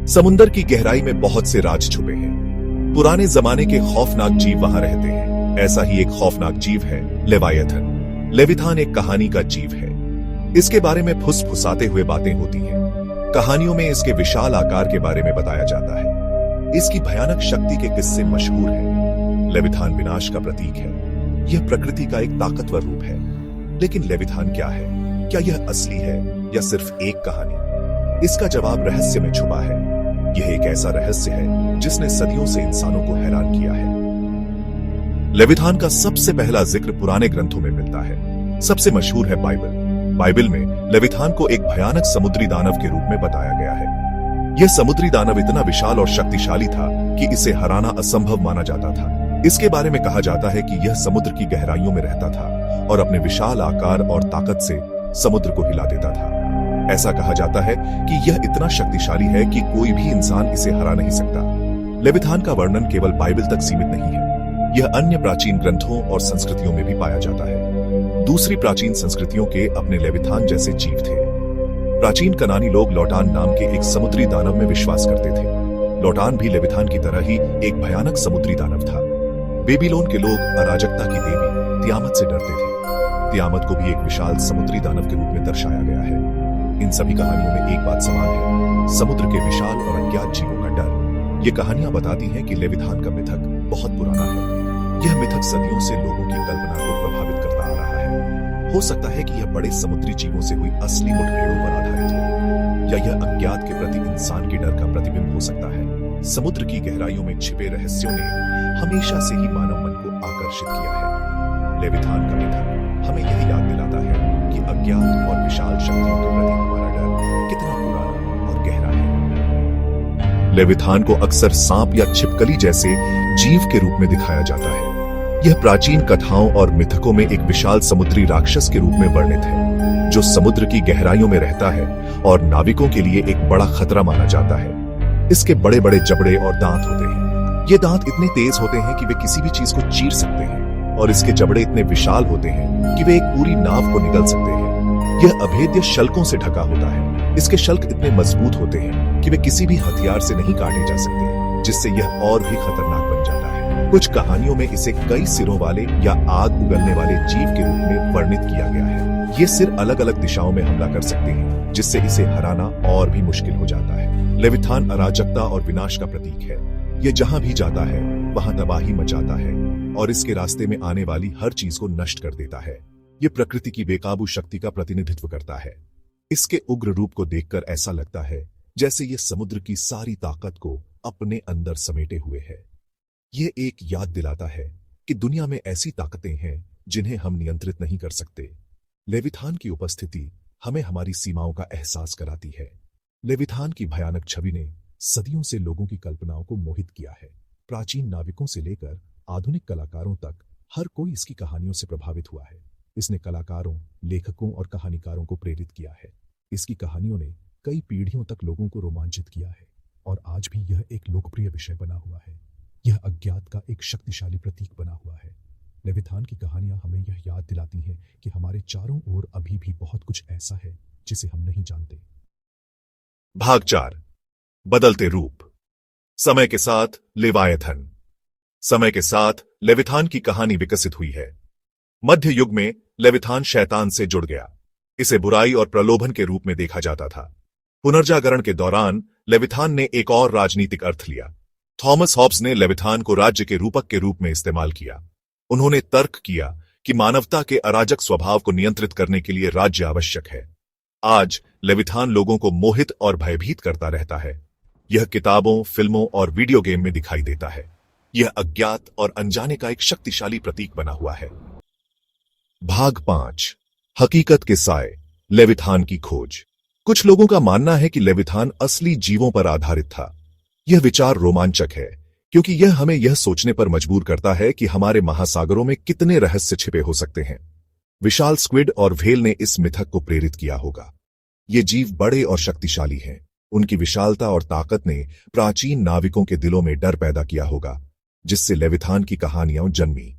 समुंदर की गहराई में बहुत से राज छुपे हैं। पुराने जमाने के खौफनाक जीव वहां रहते हैं। ऐसा ही एक खौफनाक जीव है लेवायथन। लेविथान एक कहानी का जीव है। इसके बारे में फुसफुसाते हुए बातें होती हैं। कहानियों में इसके विशाल आकार के बारे में बताया जाता है। इसकी भयानक शक्ति के किस्से मशहूर हैं। लेविथान विनाश का प्रतीक है। यह प्रकृति का एक ताकतवर रूप है। लेकिन लेविथान क्या है? क्या यह असली है या सिर्फ एक कहानी? इसका जवाब रहस्य में छुपा है। यह एक ऐसा रहस्य है जिसने सदियों से इंसानों को हैरान किया है। लेविथान का सबसे पहला जिक्र पुराने ग्रंथों में मिलता है। सबसे मशहूर है बाइबल में लेविथान को एक भयानक समुद्री दानव के रूप में बताया गया है। यह समुद्री दानव इतना विशाल और शक्तिशाली था कि इसे हराना असंभव माना जाता था। इसके बारे में कहा जाता है कि यह समुद्र की गहराइयों में रहता था और अपने विशाल आकार और ताकत से समुद्र को हिला देता था। ऐसा कहा जाता है कि यह इतना शक्तिशाली है कि कोई भी इंसान इसे हरा नहीं सकता। लेविथान का वर्णन केवल बाइबल तक सीमित नहीं है। यह अन्य प्राचीन ग्रंथों और संस्कृतियों में भी पाया जाता है। दूसरी प्राचीन संस्कृतियों के अपने लेविथान जैसे जीव थे। प्राचीन कनानी लोग लोटान नाम के एक समुद्री दानव में विश्वास करते थे। लोटान भी लेविथान की तरह ही एक भयानक समुद्री दानव था। बेबीलोन के लोग अराजकता की देवी तियामत से डरते थे। तियामत को भी एक विशाल समुद्री दानव के रूप में दर्शाया गया है। इन सभी कहानियों में एक बात समान है, समुद्र के विशाल और अज्ञात जीवों का डर। ये कहानियां बताती हैं कि लेविथान का मिथक बहुत पुराना है। यह मिथक सदियों से लोगों की कल्पना को प्रभावित करता आ रहा है। हो सकता है कि यह बड़े समुद्री जीवों से हुई असली मुठभेड़ों पर आधारित हो, या यह अज्ञात के प्रति इंसान के डर का प्रतिबिंब हो सकता है। समुद्र की गहराइयों में छिपे रहस्यों ने हमेशा से ही मानव मन को आकर्षित किया है। लेविथान का मिथक हमें यही याद दिलाता है कि अज्ञात और विशाल शक्तियों के प्रति हमारा डर कितना पुराना और गहरा है। लेविथान को अक्सर सांप या छिपकली जैसे जीव के रूप में दिखाया जाता है। यह प्राचीन कथाओं और मिथकों में एक विशाल समुद्री राक्षस के रूप में वर्णित है, जो समुद्र की गहराइयों में रहता है और नाविकों के लिए एक बड़ा खतरा माना जाता है। इसके बड़े बड़े जबड़े और दांत होते हैं। ये दांत इतने तेज होते हैं कि वे किसी भी चीज को चीर सकते हैं, और इसके जबड़े इतने विशाल होते हैं कि वे एक पूरी नाव को निगल सकते हैं। यह अभेद्य शल्कों से ढका होता है। इसके शल्क इतने मजबूत होते हैं कि वे किसी भी हथियार से नहीं काटे जा सकते, जिससे यह और भी खतरनाक बन जाता है। कुछ कहानियों में इसे कई सिरों वाले या आग उगलने वाले जीव के रूप में वर्णित किया गया है। ये सिर अलग अलग दिशाओं में हमला कर सकते हैं, जिससे इसे हराना और भी मुश्किल हो जाता है। लेविथान अराजकता और विनाश का प्रतीक है। यह जहां भी जाता है वहां तबाही मचाता है और इसके रास्ते में आने वाली हर चीज को नष्ट कर देता है। यह प्रकृति की बेकाबू शक्ति का प्रतिनिधित्व करता है। इसके उग्र रूप को देखकर ऐसा लगता है जैसे यह समुद्र की सारी ताकत को अपने अंदर समेटे हुए है। यह एक याद दिलाता है कि दुनिया में ऐसी ताकतें हैं जिन्हें हम नियंत्रित नहीं कर सकते। लेविथान की उपस्थिति हमें हमारी सीमाओं का एहसास कराती है। लेविथान की भयानक छवि ने सदियों से लोगों की कल्पनाओं को मोहित किया है। प्राचीन नाविकों से लेकर आधुनिक कलाकारों तक हर कोई इसकी कहानियों से प्रभावित हुआ है। इसने कलाकारों, लेखकों और कहानीकारों को प्रेरित किया है। इसकी कहानियों ने कई पीढ़ियों तक लोगों को रोमांचित किया है और आज भी यह एक लोकप्रिय विषय बना हुआ है। यह अज्ञात का एक शक्तिशाली प्रतीक बना हुआ है। लेविथान की कहानियां हमें यह याद दिलाती हैं कि हमारे चारों ओर अभी भी बहुत कुछ ऐसा है जिसे हम नहीं जानते। भाग 4, बदलते रूप। समय के साथ लेवायथन। समय के साथ लेविथान की कहानी विकसित हुई है। मध्य युग में लेविथान शैतान से जुड़ गया। इसे बुराई और प्रलोभन के रूप में देखा जाता था। पुनर्जागरण के दौरान लेविथान ने एक और राजनीतिक अर्थ लिया। थॉमस हॉब्स ने लेविथान को राज्य के रूपक के रूप में इस्तेमाल किया। उन्होंने तर्क किया कि मानवता के अराजक स्वभाव को नियंत्रित करने के लिए राज्य आवश्यक है। आज लेविथान लोगों को मोहित और भयभीत करता रहता है। यह किताबों, फिल्मों और वीडियो गेम में दिखाई देता है। यह अज्ञात और अनजाने का एक शक्तिशाली प्रतीक बना हुआ है। भाग 5, हकीकत के साए, लेविथान की खोज। कुछ लोगों का मानना है कि लेविथान असली जीवों पर आधारित था। यह विचार रोमांचक है क्योंकि यह हमें यह सोचने पर मजबूर करता है कि हमारे महासागरों में कितने रहस्य छिपे हो सकते हैं। विशाल स्क्विड और व्हेल ने इस मिथक को प्रेरित किया होगा। ये जीव बड़े और शक्तिशाली हैं। उनकी विशालता और ताकत ने प्राचीन नाविकों के दिलों में डर पैदा किया होगा, जिससे लेविथान की कहानियां जन्मी।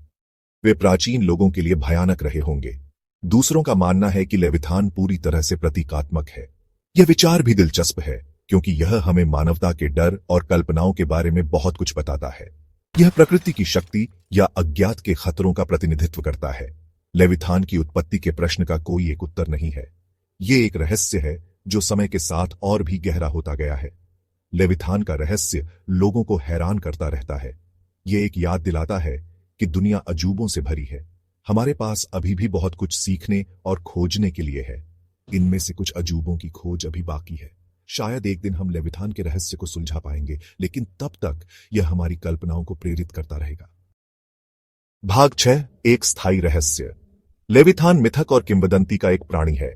वे प्राचीन लोगों के लिए भयानक रहे होंगे। दूसरों का मानना है कि लेविथान पूरी तरह से प्रतीकात्मक है। यह विचार भी दिलचस्प है क्योंकि यह हमें मानवता के डर और कल्पनाओं के बारे में बहुत कुछ बताता है। यह प्रकृति की शक्ति या अज्ञात के खतरों का प्रतिनिधित्व करता है। लेविथान की उत्पत्ति के प्रश्न का कोई एक उत्तर नहीं है। ये एक रहस्य है जो समय के साथ और भी गहरा होता गया है। लेविथान का रहस्य लोगों को हैरान करता रहता है। ये एक याद दिलाता है कि दुनिया अजूबों से भरी है। हमारे पास अभी भी बहुत कुछ सीखने और खोजने के लिए है। इनमें से कुछ अजूबों की खोज अभी बाकी है। शायद एक दिन हम लेविथान के रहस्य को सुलझा पाएंगे, लेकिन तब तक यह हमारी कल्पनाओं को प्रेरित करता रहेगा। भाग 6, एक स्थायी रहस्य। लेविथान मिथक और किंवदंती का एक प्राणी है।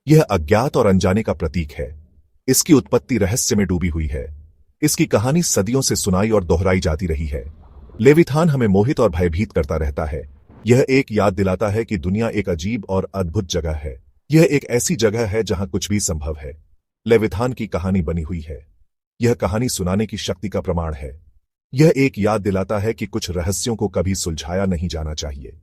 यह अज्ञात और अनजाने का प्रतीक है। इसकी उत्पत्ति रहस्य में डूबी हुई है। इसकी कहानी सदियों से सुनाई और दोहराई जाती रही है। लेविथान हमें मोहित और भयभीत करता रहता है। यह एक याद दिलाता है कि दुनिया एक अजीब और अद्भुत जगह है। यह एक ऐसी जगह है जहां कुछ भी संभव है। लेविथान की कहानी बनी हुई है। यह कहानी सुनाने की शक्ति का प्रमाण है। यह एक याद दिलाता है कि कुछ रहस्यों को कभी सुलझाया नहीं जाना चाहिए।